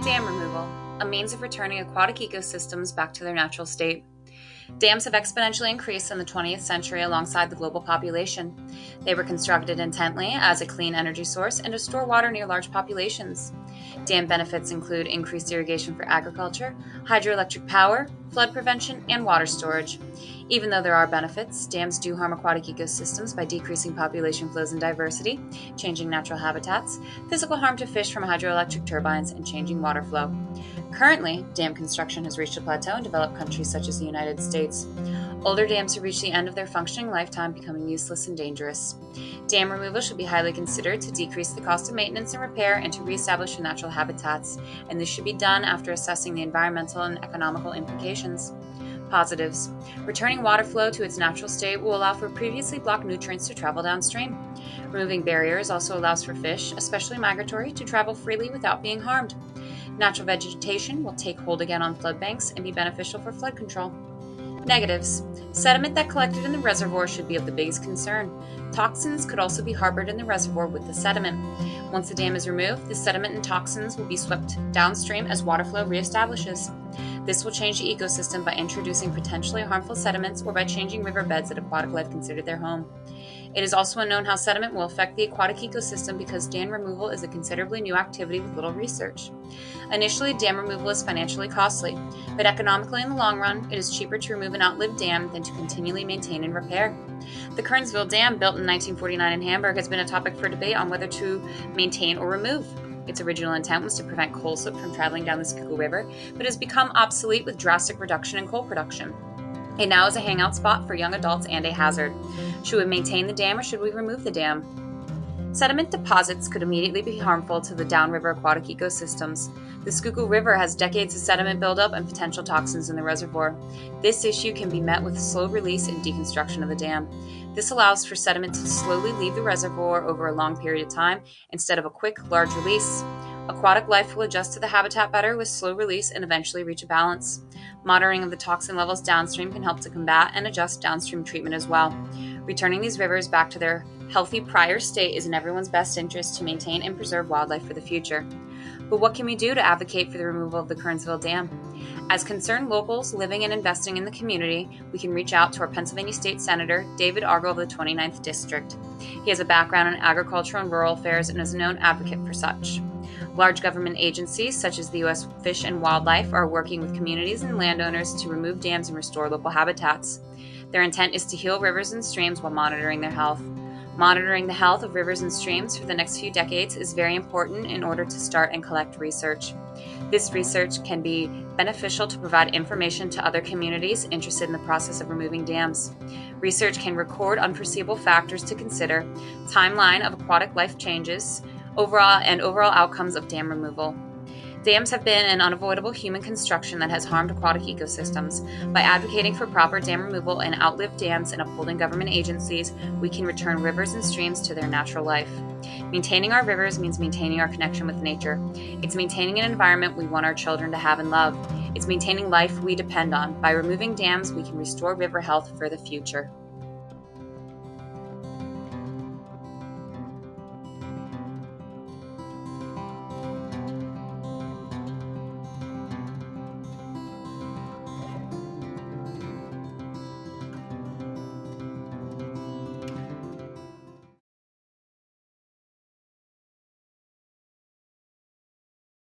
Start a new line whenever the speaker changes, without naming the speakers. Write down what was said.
Dam removal, a means of returning aquatic ecosystems back to their natural state. Dams have exponentially increased in the 20th century alongside the global population. They were constructed intently as a clean energy source and to store water near large populations. Dam benefits include increased irrigation for agriculture, hydroelectric power, flood prevention, and water storage. Even though there are benefits, dams do harm aquatic ecosystems by decreasing population flows and diversity, changing natural habitats, physical harm to fish from hydroelectric turbines, and changing water flow. Currently, dam construction has reached a plateau in developed countries such as the United States. Older dams have reached the end of their functioning lifetime, becoming useless and dangerous. Dam removal should be highly considered to decrease the cost of maintenance and repair and to reestablish the natural habitats, and this should be done after assessing the environmental and economical implications. Positives. Returning water flow to its natural state will allow for previously blocked nutrients to travel downstream. Removing barriers also allows for fish, especially migratory, to travel freely without being harmed. Natural vegetation will take hold again on flood banks and be beneficial for flood control. Negatives. Sediment that collected in the reservoir should be of the biggest concern. Toxins could also be harbored in the reservoir with the sediment. Once the dam is removed, the sediment and toxins will be swept downstream as water flow reestablishes. This will change the ecosystem by introducing potentially harmful sediments or by changing riverbeds that aquatic life considered their home. It is also unknown how sediment will affect the aquatic ecosystem because dam removal is a considerably new activity with little research. Initially, dam removal is financially costly, but economically in the long run, it is cheaper to remove an outlived dam than to continually maintain and repair. The Kernsville Dam, built in 1949 in Hamburg, has been a topic for debate on whether to maintain or remove. Its original intent was to prevent coal soot from traveling down the Schuylkill River, but has become obsolete with drastic reduction in coal production. It now is a hangout spot for young adults and a hazard. Should we maintain the dam or should we remove the dam? Sediment deposits could immediately be harmful to the downriver aquatic ecosystems. The Schuylkill River has decades of sediment buildup and potential toxins in the reservoir. This issue can be met with slow release and deconstruction of the dam. This allows for sediment to slowly leave the reservoir over a long period of time instead of a quick, large release. Aquatic life will adjust to the habitat better with slow release and eventually reach a balance. Monitoring of the toxin levels downstream can help to combat and adjust downstream treatment as well. Returning these rivers back to their healthy prior state is in everyone's best interest to maintain and preserve wildlife for the future. But what can we do to advocate for the removal of the Kernsville Dam? As concerned locals living and investing in the community, we can reach out to our Pennsylvania State Senator, David Argyle of the 29th District. He has a background in agriculture and rural affairs and is a known advocate for such. Large government agencies, such as the U.S. Fish and Wildlife, are working with communities and landowners to remove dams and restore local habitats. Their intent is to heal rivers and streams while monitoring their health. Monitoring the health of rivers and streams for the next few decades is very important in order to start and collect research. This research can be beneficial to provide information to other communities interested in the process of removing dams. Research can record unforeseeable factors to consider, timeline of aquatic life changes, overall outcomes of dam removal. Dams have been an unavoidable human construction that has harmed aquatic ecosystems. By advocating for proper dam removal and outlived dams and upholding government agencies, we can return rivers and streams to their natural life. Maintaining our rivers means maintaining our connection with nature. It's maintaining an environment we want our children to have and love. It's maintaining life we depend on. By removing dams, we can restore river health for the future.